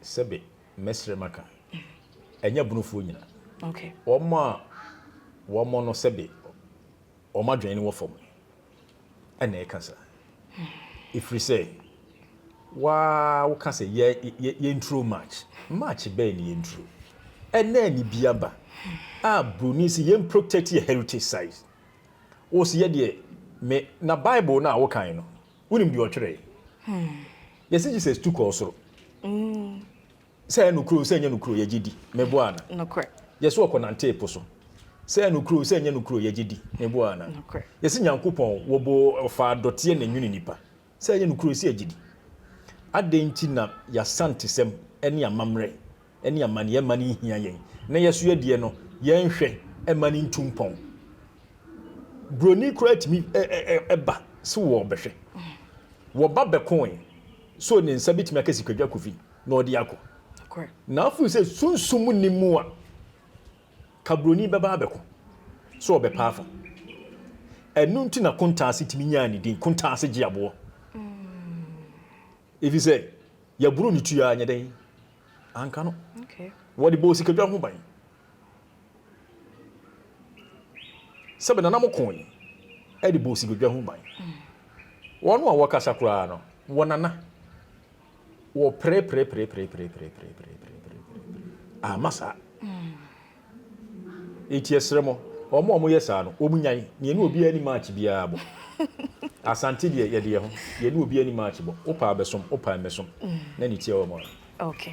sebe mesre maka enya bunufu nyina okay omo no sebe oma dwen ni wo fom ena e kasa if we say wo kasa ye intro match be ni intro ena ni biaba bruni si ye protect your heritage site wo si ye de me na bible na wo kan no wonim de otwere yes Jesus took also say no kro say nya no kro ye gidi mebo ana no correct yes wo konante po so say no kro say nya no kro ye gidi mebo ana no correct yes nyankopon wo bo fa dote na nwini nipa say nya no kro say gidi adenti na ya sante sem ene amamre ene amane mani hia yen na yeso yedie no yen hwe emani ntumpon broni correct me eba so wo behwe wo ba bekon so ne nsa bitimi akasi kwadwa kofi na odi akọ correct na afu se sunsum ni mu a kabroni beba abeko so obepa afa enu nti na kontaase timi nya ni din kontaase gi abo if you say ya buru ni tu ya nya den anka no okay wo di bo sikadwa ho ban sebe na namokon e di bo sikadwa ho ban wono a wakasa kura no wonana wo pre masa etiesremo omo yesa no omunyan ne obi ani match bia bo asante de ye de ho ye ne obi ani match bo opa besom opa mesom na ni tie omo okay